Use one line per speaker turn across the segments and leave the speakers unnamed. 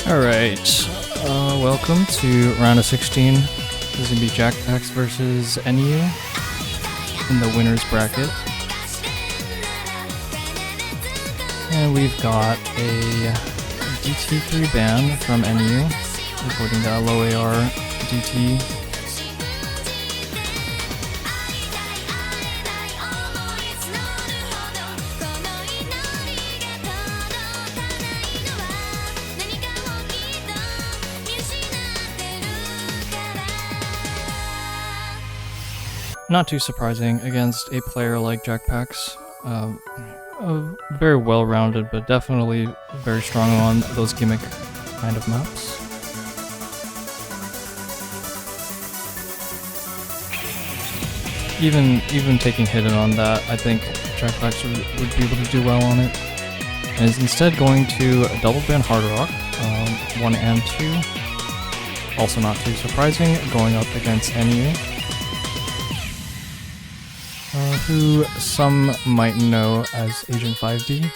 Alright, welcome to round of 16. This is going to be JackPaX versus eniu in the winner's bracket. And we've got a DT3 ban from eniu, including the low AR DT. Not too surprising against a player like JackPaX. Very well-rounded, but definitely very strong on those gimmick kind of maps. Even taking hidden on that, I think JackPaX would be able to do well on it. And is instead going to double ban Hard Rock, 1 and 2. Also not too surprising, going up against eniu, who some might know as Agent 5D.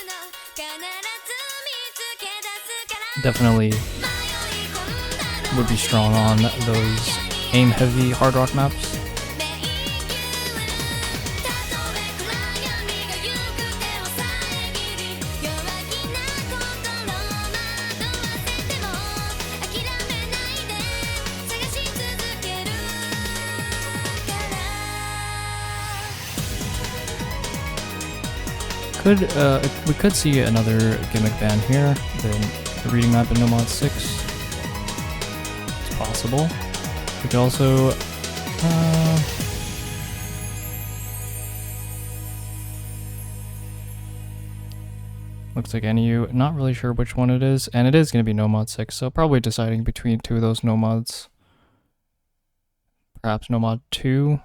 Definitely would be strong on those aim-heavy Hard Rock maps. We could see another gimmick ban here, the reading map in No Mod 6. It's possible. We could also looks like eniu, not really sure which one it is, and it is going to be No Mod 6, so probably deciding between two of those No Mods. Perhaps No Mod 2.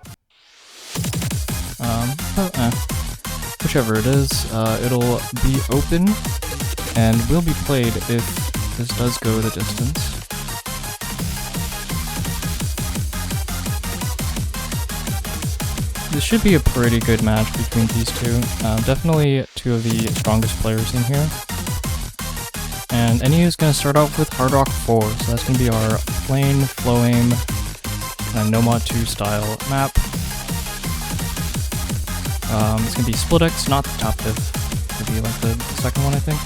Whichever it is, it'll be open and will be played if this does go the distance. This should be a pretty good match between these two. Definitely two of the strongest players in here. And eniu is going to start off with Hard Rock 4, so that's going to be our plain, flow aim, kind of No Mod 2 style map. It's going to be split X, not the top div. It's going to be like the second one, I think.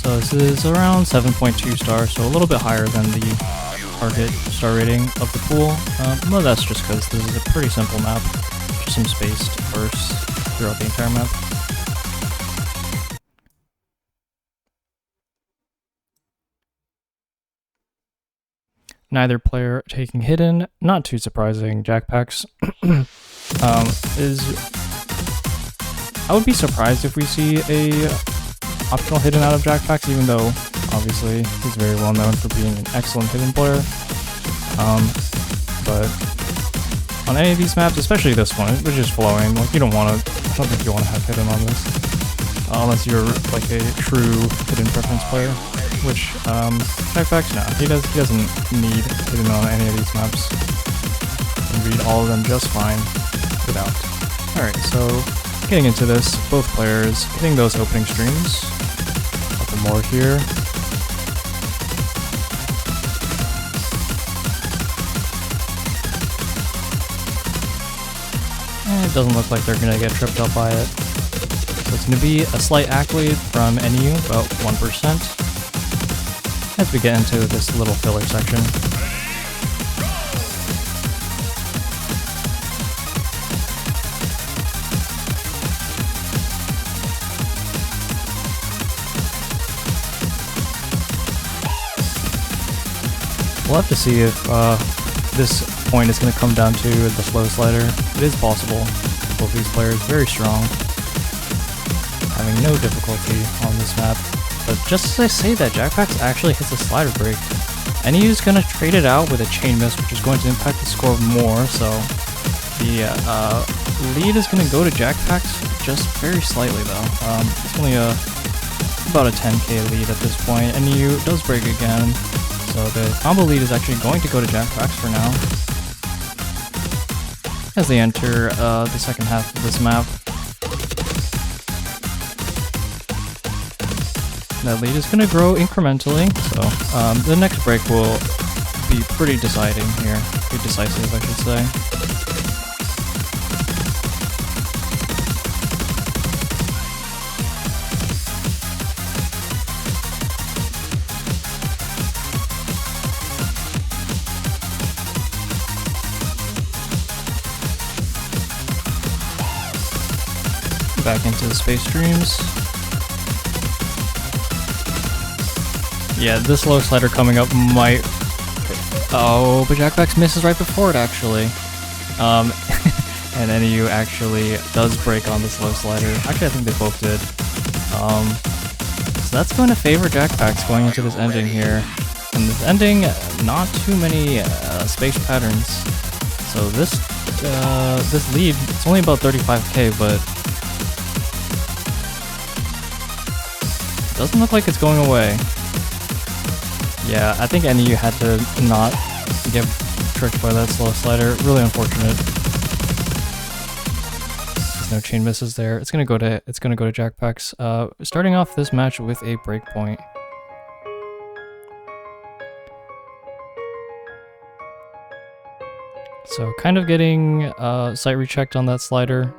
So this is around 7.2 stars, so a little bit higher than the target star rating of the pool. Well, that's just because this is a pretty simple map. Just some spaced bursts throughout the entire map. Neither player taking hidden, not too surprising. JackPaX I would be surprised if we see a optional hidden out of JackPaX, even though obviously he's very well known for being an excellent hidden player. But on any of these maps, especially this one, which is flowing, like I don't think you want to have hidden on this, unless you're like a true hidden preference player. Which JackPaX, no, he doesn't need hidden on any of these maps. You can read all of them just fine without. Alright, so getting into this, both players hitting those opening streams. A couple more here. And it doesn't look like they're going to get tripped up by it. So it's going to be a slight accolade from eniu, about 1%. As we get into this little filler section. We'll have to see if this point is going to come down to the flow slider. It is possible. Both these players very strong. Having no difficulty on this map. But just as I say that, JackPaX actually hits a slider break. eniu is going to trade it out with a chain miss, which is going to impact the score more, so the lead is going to go to JackPaX just very slightly though. It's only about a 10k lead at this point. eniu does break again, so the combo lead is actually going to go to JackPaX for now. As they enter the second half of this map. that lead is going to grow incrementally, so the next break will be pretty deciding here. Pretty decisive, I should say. Back into the space streams. Yeah, this low slider coming up might... Oh, but JackPaX misses right before it, actually. And eniu actually does break on this low slider. Actually, I think they both did. So that's going to favor JackPaX going into this ending here. And this ending, not too many space patterns. So this lead, it's only about 35k, but doesn't look like it's going away. Yeah, I think eniu had to not get tricked by that slow slider. Really unfortunate. There's no chain misses there. It's gonna go to JackPaX. Starting off this match with a breakpoint. So kind of getting sight rechecked on that slider,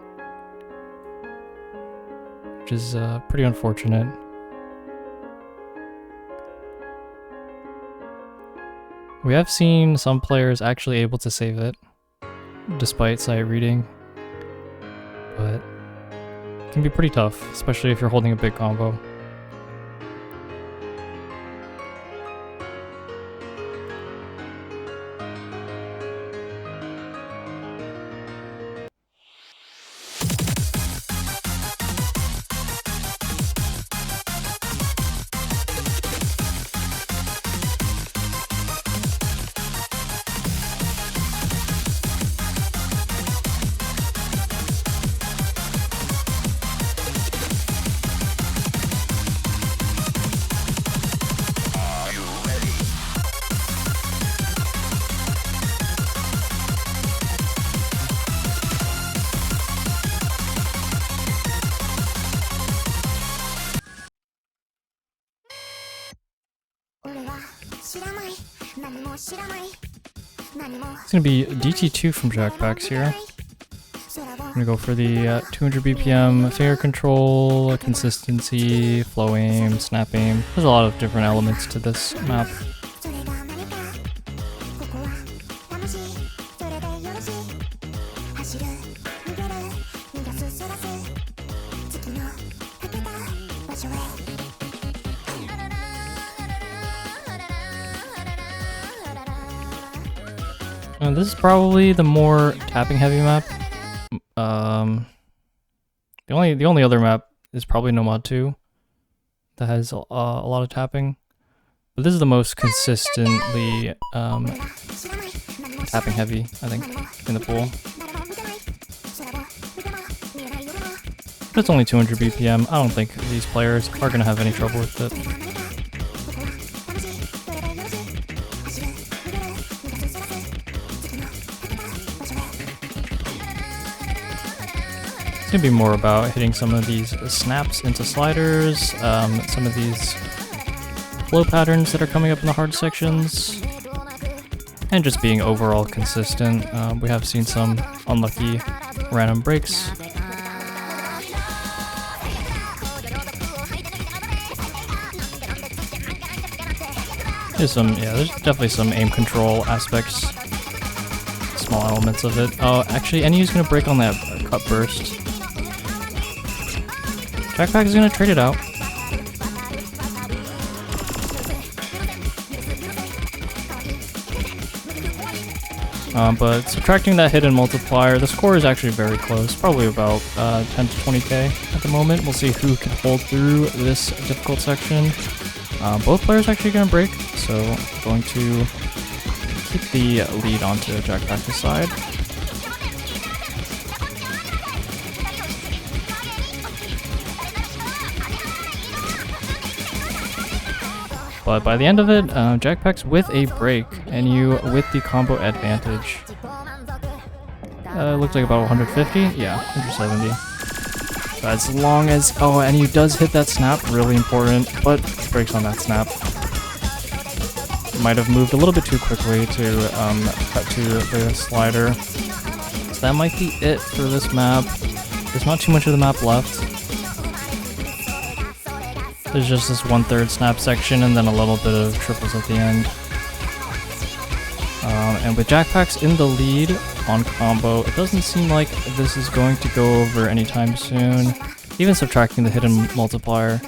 which is pretty unfortunate. We have seen some players actually able to save it, despite sight reading, but it can be pretty tough, especially if you're holding a big combo. It's gonna be DT2 from JackPaX here. I'm gonna go for the 200 BPM finger control, consistency, flow aim, snap aim. There's a lot of different elements to this map. This is probably the more tapping heavy map. The only other map is probably Nomad 2 that has a lot of tapping, but this is the most consistently tapping heavy, I think, in the pool. But it's only 200 BPM. I don't think these players are gonna have any trouble with it. It's gonna be more about hitting some of these snaps into sliders, some of these flow patterns that are coming up in the hard sections, and just being overall consistent. We have seen some unlucky random breaks. There's definitely some aim control aspects, small elements of it. Oh, actually, eniu's gonna break on that cut burst. JackPaX is gonna trade it out. But subtracting that hidden multiplier, the score is actually very close, probably about 10 to 20k at the moment. We'll see who can hold through this difficult section. Both players actually gonna break, so going to keep the lead onto JackPaX's side. But by the end of it, JackPaX with a break, eniu with the combo advantage. Looks like about 150? Yeah, 170. But as long as... Oh, and he does hit that snap, really important, but breaks on that snap. Might have moved a little bit too quickly to cut to the slider. So that might be it for this map. There's not too much of the map left. There's just this 1/3 snap section and then a little bit of triples at the end. And with JackPaX in the lead on combo, it doesn't seem like this is going to go over anytime soon. Even subtracting the hidden multiplier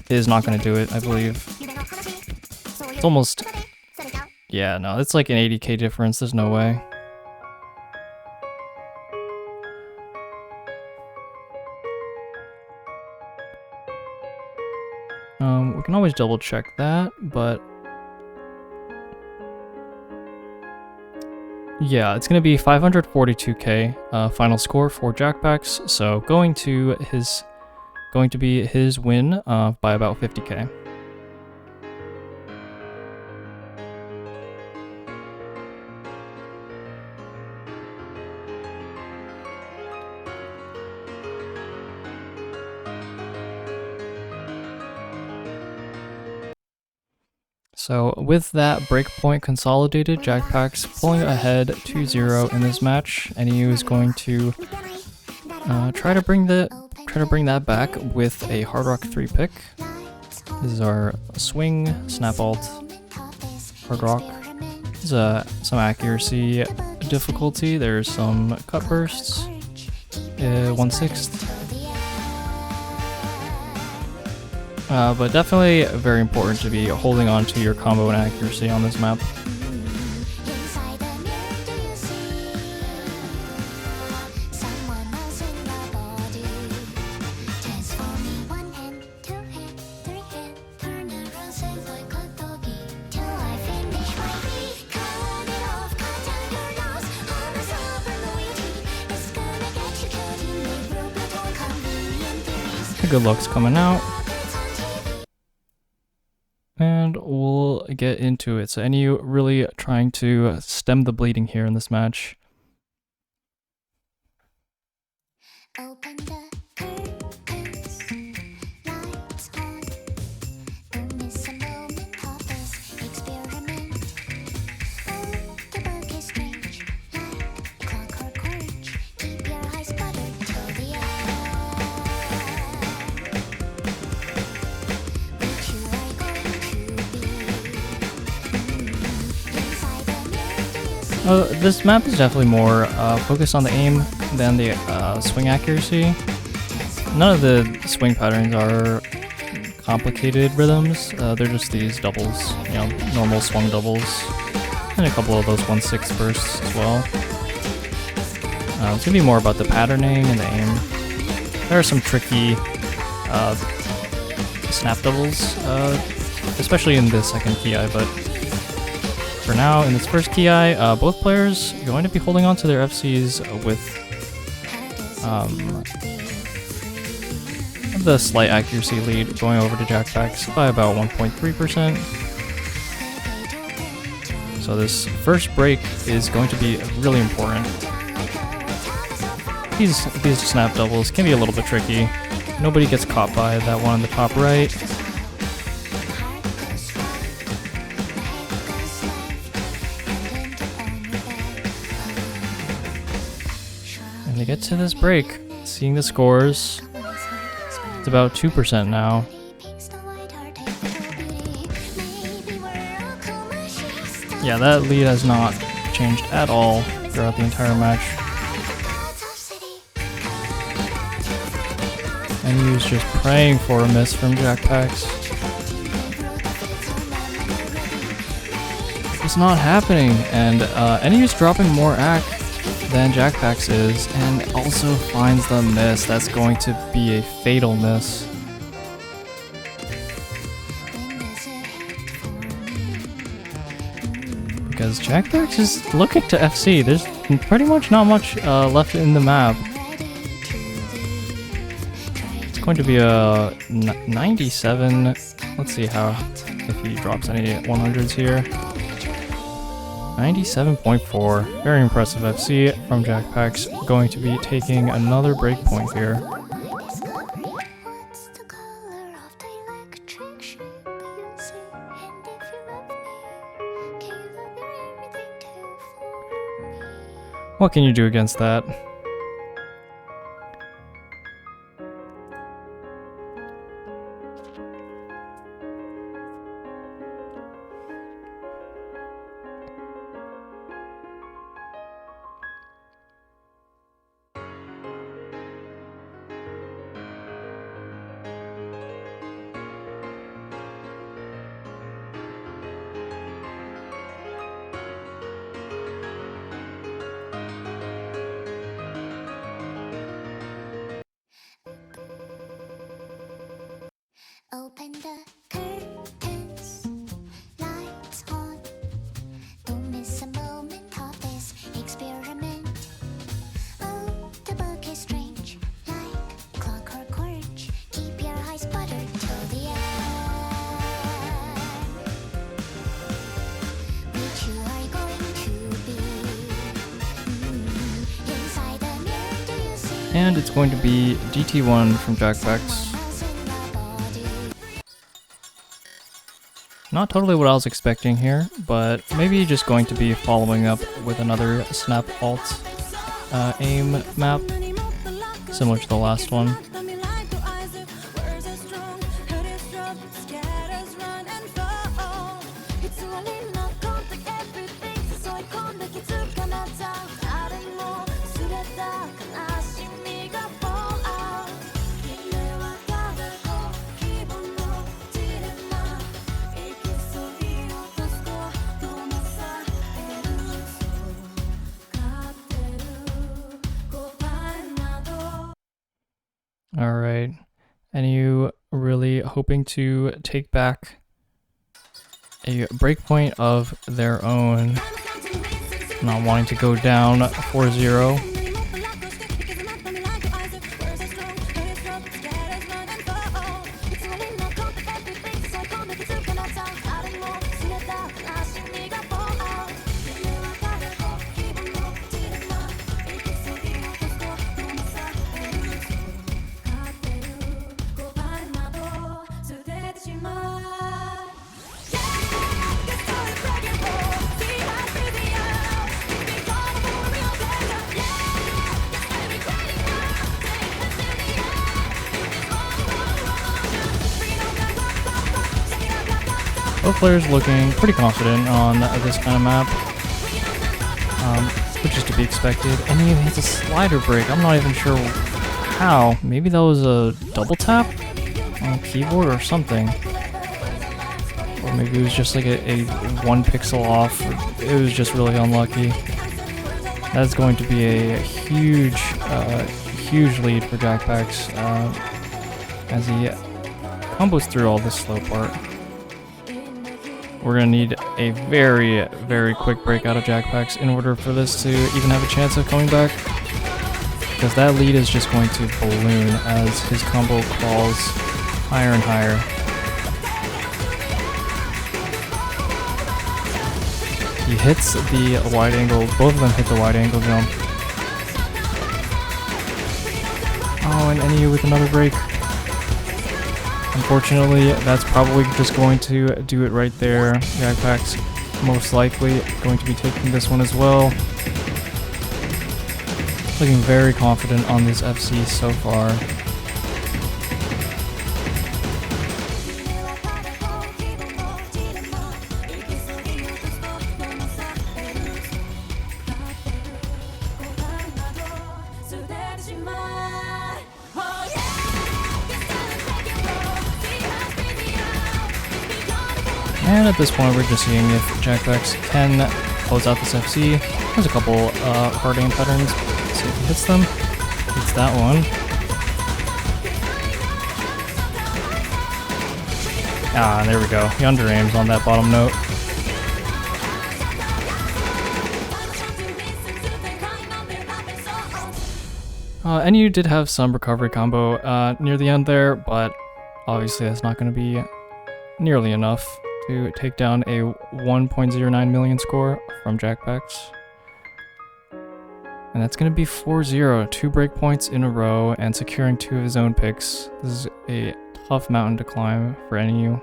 is not going to do it, I believe. It's almost... Yeah, no, it's like an 80k difference, there's no way. We can always double check that, but... Yeah, it's going to be 542k final score for JackPaX, so going to be his win by about 50k. So with that breakpoint consolidated, JackPaX pulling ahead 2-0 in this match. eniu is going to try to bring that back with a Hard Rock 3 pick. This is our swing, snap alt, Hard Rock. This is some accuracy difficulty. There's some cut bursts, 1/6. But definitely very important to be holding on to your combo and accuracy on this map. Good luck's coming out. And we'll get into it. So eniu really trying to stem the bleeding here in this match.
Open the curtains, lights on. Don't miss a moment of this experiment. Oh, the book is strange, like clockwork orange. Keep your eyes buttered till the end. Which you are going to be. Inside the mirror, do you see?
This map is definitely more focused on the aim than the swing accuracy. None of the swing patterns are complicated rhythms. They're just these doubles, you know, normal swung doubles, and a couple of those 1/6 bursts as well. It's gonna be more about the patterning and the aim. There are some tricky snap doubles, especially in the second ki, but for now, in this first ki, both players are going to be holding on to their FCs with the slight accuracy lead going over to JackPaX by about 1.3%. So this first break is going to be really important. These snap doubles can be a little bit tricky. Nobody gets caught by that one on the top right. And to get to this break, seeing the scores, it's about 2% now. Yeah, that lead has not changed at all throughout the entire match. And he was just praying for a miss from JackPaX. It's not happening, and eniu's dropping more AC than JackPaX is, and also finds the miss. That's going to be a fatal miss. Because JackPaX is looking to FC. There's pretty much not much left in the map. It's going to be a 97. Let's see if he drops any 100s here. 97.4. Very impressive FC from JackPaX. Going to be taking another breakpoint here.
What's the color of the electric sheep you see? And if you love me, can you love everything too for me?
What can you do against that?
Open the curtains, lights on. Don't miss a moment of this experiment. Oh, the book is strange, like clockwork orange. Keep your eyes buttered till the end. Which you are going to be. Inside the mirror, do you see?
And it's going to be DT1 from JackPaX. Not totally what I was expecting here, but maybe just going to be following up with another snap alt aim map, similar to the last one. Alright, eniu really hoping to take back a breakpoint of their own, not wanting to go down 4-0. Both players looking pretty confident on this kind of map, which is to be expected. And he even hits a slider break. I'm not even sure how. Maybe that was a double tap on the keyboard or something. Or maybe it was just like a 1 pixel off. It was just really unlucky. That's going to be a huge, huge lead for JackPaX as he combos through all this slow part. We're going to need a very, very quick break out of JackPaX in order for this to even have a chance of coming back. Because that lead is just going to balloon as his combo crawls higher and higher. He hits the wide angle, both of them hit the wide angle jump. Oh, and eniu with another break. Unfortunately, that's probably just going to do it right there. JackPaX most likely going to be taking this one as well. Looking very confident on this FC so far. And at this point, we're just seeing if JackPaX can close out this FC. There's a couple hard aim patterns. Let's see if he hits them. Hits that one. Ah, there we go. He under aims on that bottom note. eniu did have some recovery combo near the end there, but obviously that's not going to be nearly enough to take down a 1.09 million score from JackPaX. And that's going to be 4-0, 2 breakpoints in a row, and securing 2 of his own picks. This is a tough mountain to climb for eniu.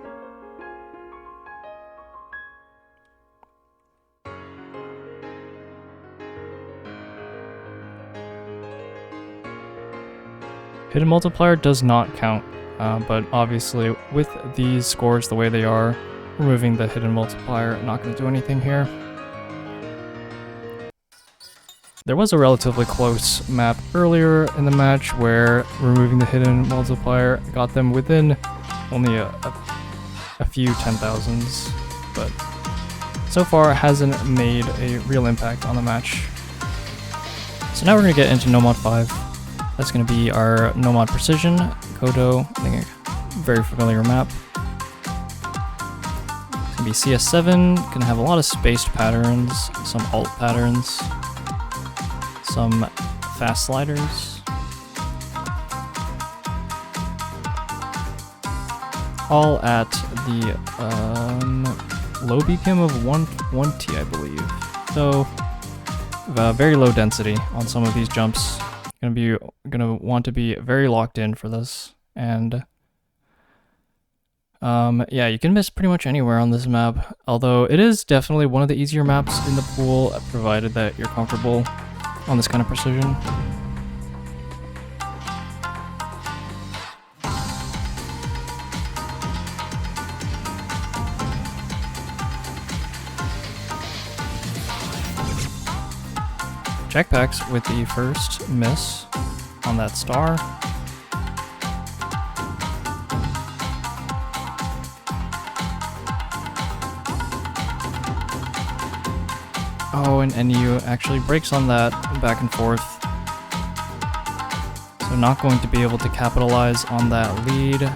Hidden multiplier does not count, but obviously with these scores the way they are, removing the hidden multiplier not going to do anything here. There was a relatively close map earlier in the match where removing the hidden multiplier got them within only a few 10,000s, but so far it hasn't made a real impact on the match. So now we're going to get into No Mod 5. That's going to be our No Mod Precision, Kodo, I think a very familiar map. It's going to be CS7, going to have a lot of spaced patterns, some alt patterns, some fast sliders. All at the low BPM of 120, I believe. So very low density on some of these jumps. Gonna want to be very locked in for this, and yeah, you can miss pretty much anywhere on this map, although it is definitely one of the easier maps in the pool, provided that you're comfortable on this kind of precision. JackPaX with the first miss on that star. Oh, and eniu actually breaks on that back and forth. So not going to be able to capitalize on that lead.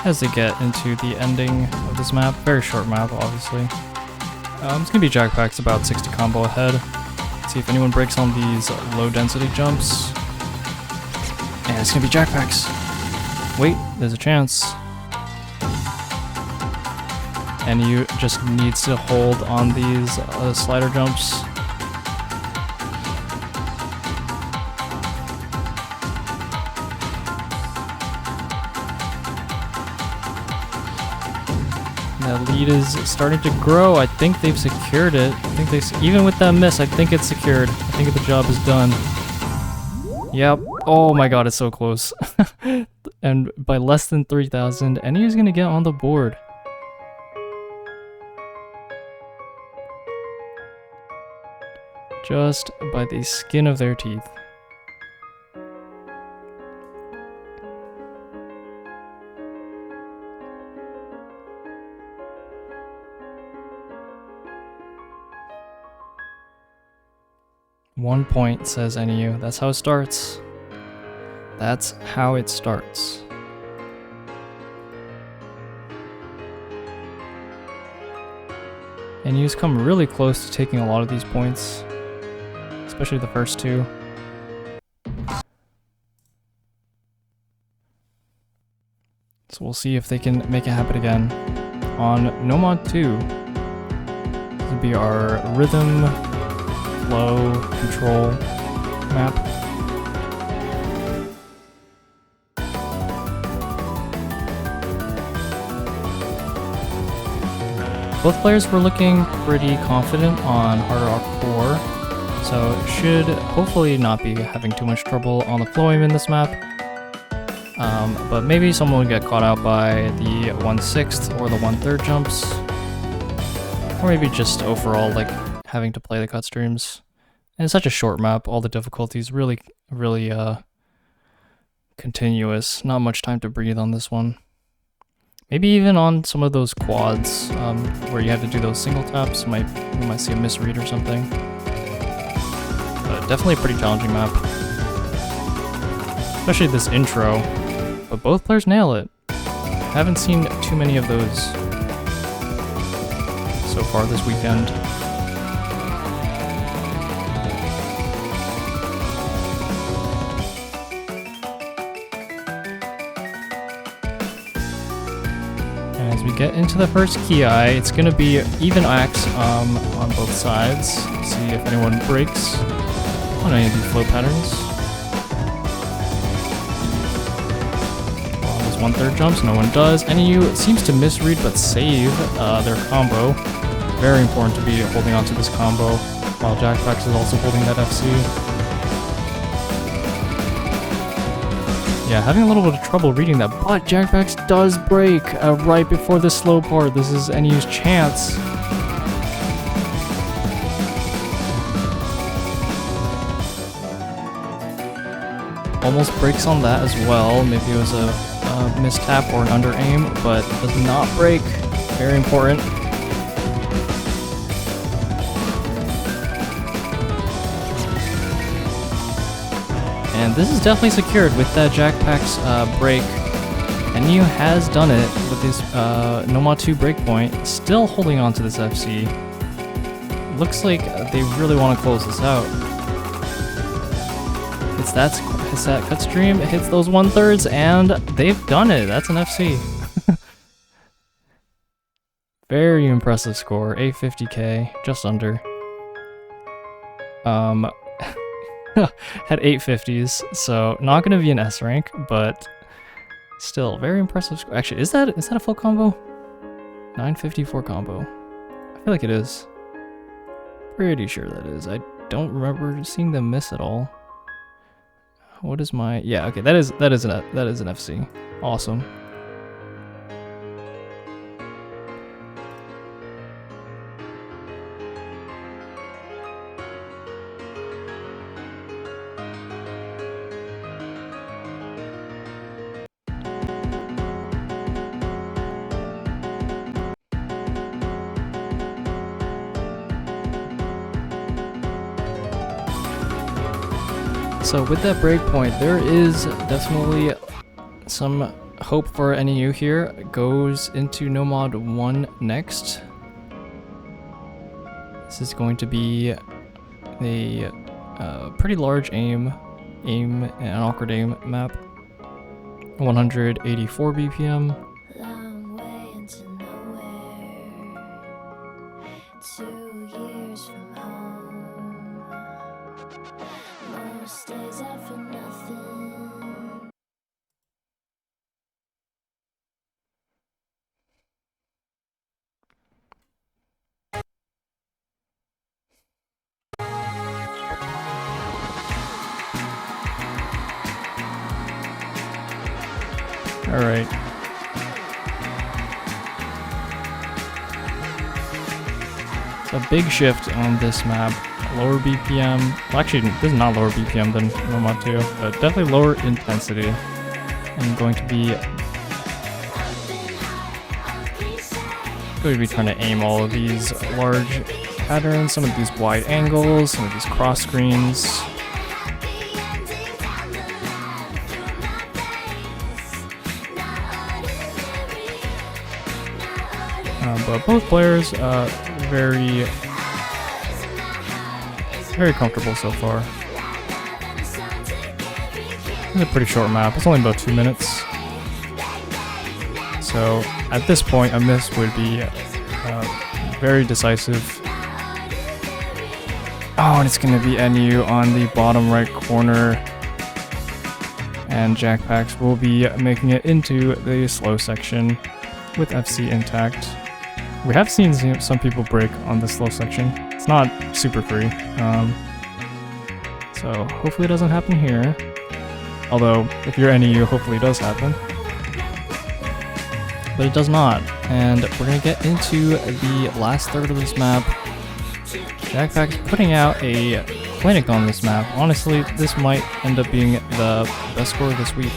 As they get into the ending of this map, very short map, obviously. It's gonna be JackPaX about 60 combo ahead. Let's see if anyone breaks on these low density jumps. And it's gonna be JackPaX. Wait, there's a chance. eniu just needs to hold on these slider jumps. That lead is starting to grow. I think they've secured it. Even with that miss, I think it's secured. I think the job is done. Yep. Oh my god, it's so close. And by less than 3,000, eniu's gonna get on the board. Just by the skin of their teeth. One point, says eniu. That's how it starts. That's how it starts. eniu's come really close to taking a lot of these points, especially the first two. So we'll see if they can make it happen again on No Mod 2. This will be our rhythm flow control map. Both players were looking pretty confident on Hard Rock 4, so should hopefully not be having too much trouble on the flowing in this map. But maybe someone would get caught out by the 1/6 or the 1/3 jumps, or maybe just overall like having to play the cut streams. And it's such a short map, all the difficulties really continuous, not much time to breathe on this one. Maybe even on some of those quads where you have to do those single taps, we might see a misread or something. But definitely a pretty challenging map, especially this intro. But both players nail it. Haven't seen too many of those so far this weekend. we get into the first Ki. It's gonna be even axe on both sides. See if anyone breaks on any of these flow patterns. There's 1/3 jumps, no one does. eniu seems to misread but save their combo. Very important to be holding on to this combo while JackPaX is also holding that FC. Yeah, having a little bit of trouble reading that, but JackPaX does break right before the slow part. This is eniu's chance. Almost breaks on that as well. Maybe it was a mistap or an under aim, but does not break. Very important. And this is definitely secured with that JackPaX break. eniu has done it with his Nomad 2 breakpoint, still holding on to this FC. Looks like they really want to close this out. It's that cut stream, it hits those 1/3, and they've done it. That's an FC. Very impressive score, 850k, just under. Had 850s, so not gonna be an S rank, but still very impressive score. Actually, is that a full combo? 954 combo. I feel like it is. Pretty sure that is. I don't remember seeing them miss at all. What is my... Yeah, okay, that is an FC. Awesome. So with that breakpoint, there is definitely some hope for eniu here. Goes into Nomad 1 next. This is going to be a pretty large aim and an awkward aim map. 184 BPM.
Long way into nowhere. 2 years from home. Most days out for nothing.
All right. So a big shift on this map. Lower BPM. Well, actually, this is not lower BPM than Nomad 2, but definitely lower intensity. I'm going to be trying to aim all of these large patterns, some of these wide angles, some of these cross screens. But both players very comfortable so far. It's a pretty short map. It's only about 2 minutes. So at this point, a miss would be very decisive. Oh, and it's going to be eniu on the bottom right corner. And JackPaX will be making it into the slow section with FC intact. We have seen some people break on the slow section. It's not super free. So hopefully it doesn't happen here. Although, if you're eniu, hopefully it does happen. But it does not. And we're going to get into the last third of this map. JackPaX putting out a clinic on this map. Honestly, this might end up being the best score this week.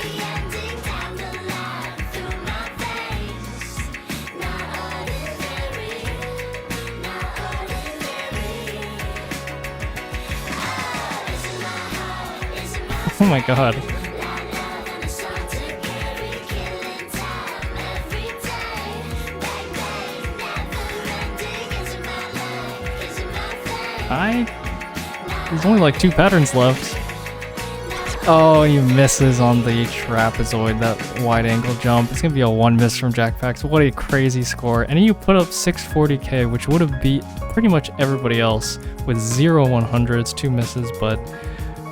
Oh my god. There's only like 2 patterns left. Oh, he misses on the trapezoid, that wide angle jump. It's gonna be a 1 miss from JackPaX. What a crazy score. And you put up 640k, which would have beat pretty much everybody else with 0 100s, 2 misses, but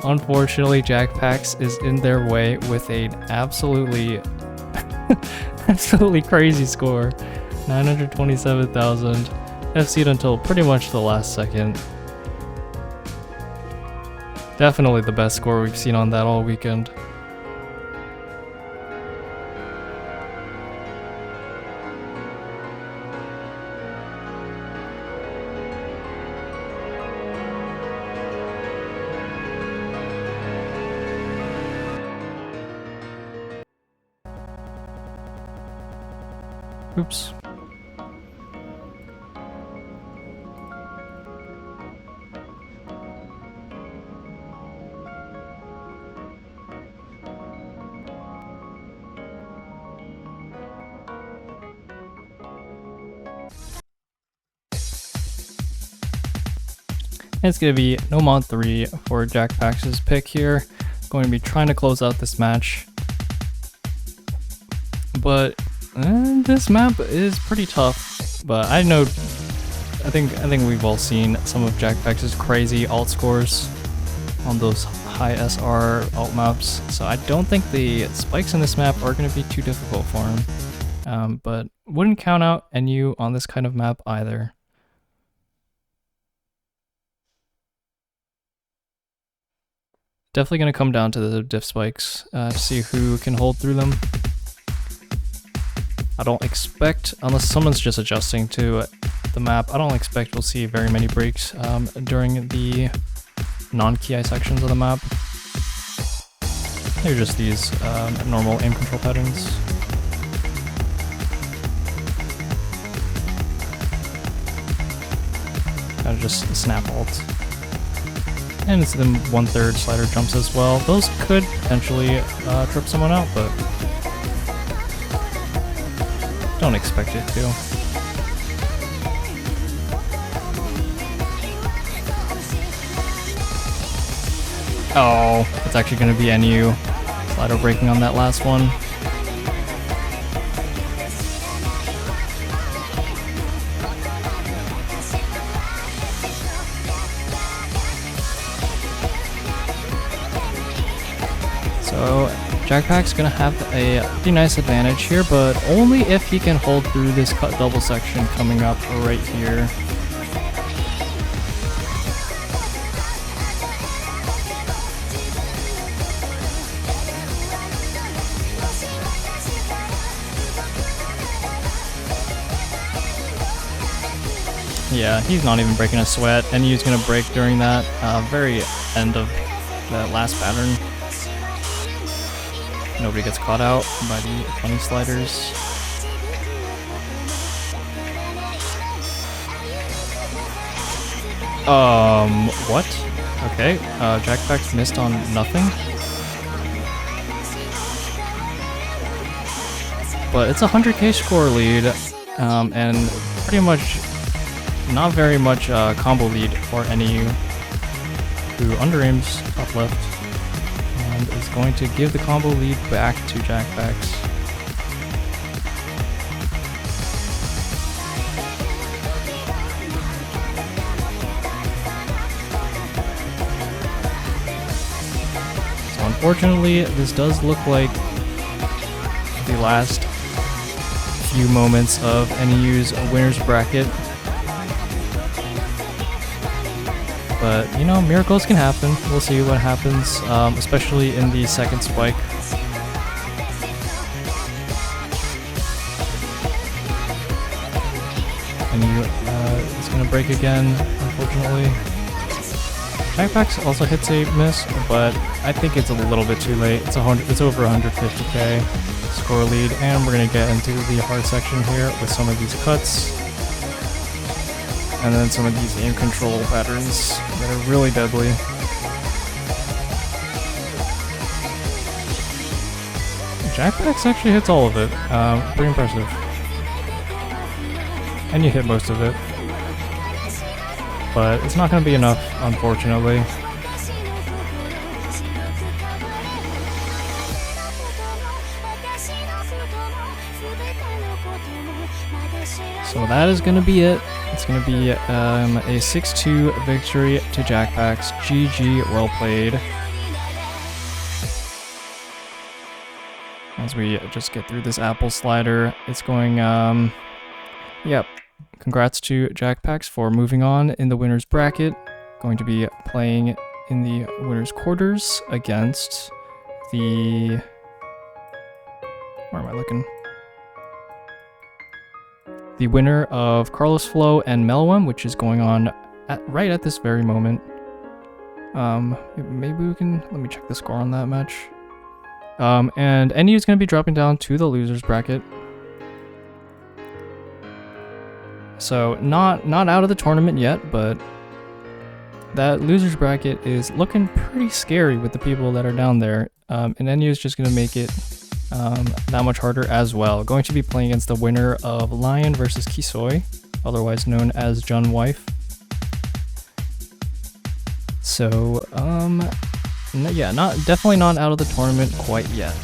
unfortunately JackPaX is in their way with an absolutely absolutely crazy score. 927,000. FC'd until pretty much the last second. Definitely the best score we've seen on that all weekend. Oops. It's going to be no mod 3 for JackPaX's pick here. Going to be trying to close out this match. But this map is pretty tough. But I know, I think we've all seen some of JackPaX's crazy alt scores on those high SR alt maps. So I don't think the spikes in this map are going to be too difficult for him. But wouldn't count out eniu on this kind of map either. Definitely going to come down to the diff spikes to see who can hold through them. I don't expect, unless someone's just adjusting to the map, I don't expect we'll see very many breaks during the non-ki sections of the map. They're just these normal aim control patterns. Kind of just snap alt. And it's them 1/3 slider jumps as well. Those could potentially trip someone out, but don't expect it to. Oh, it's actually going to be eniu. Slider breaking on that last one. So JackPaX gonna have a pretty nice advantage here, but only if he can hold through this cut double section coming up right here. Yeah, he's not even breaking a sweat, and he's gonna break during that very end of that last pattern. Nobody gets caught out by the funny sliders. What? Okay, JackPaX missed on nothing. But it's a 100k score lead, and pretty much not very much combo lead for eniu, who under-aims top left. And is going to give the combo lead back to JackPaX. So unfortunately, this does look like the last few moments of eniu's winner's bracket. But, you know, miracles can happen. We'll see what happens, especially in the second spike. eniu is going to break again, unfortunately. JackPaX also hits a miss, but I think it's a little bit too late. It's over 150k score lead, and we're going to get into the hard section here with some of these cuts. And then some of these aim control patterns that are really deadly. JackPaX actually hits all of it. Pretty impressive. And you hit most of it. But it's not going to be enough, unfortunately. So that is gonna be it. It's gonna be a 6-2 victory to JackPaX. GG, well played. As we just get through this apple slider, it's going, yep. Congrats to JackPaX for moving on in the winner's bracket. Going to be playing in the winner's quarters against the... Where am I looking? The winner of Carlos Flo and Melwem, which is going on right at this very moment. Maybe we can... Let me check the score on that match. And eniu is going to be dropping down to the loser's bracket. So not out of the tournament yet, but that loser's bracket is looking pretty scary with the people that are down there. And eniu is just going to make it that much harder as well. Going to be playing against the winner of Lion versus Kisoi, otherwise known as Jun Wife. So, yeah, definitely not out of the tournament quite yet.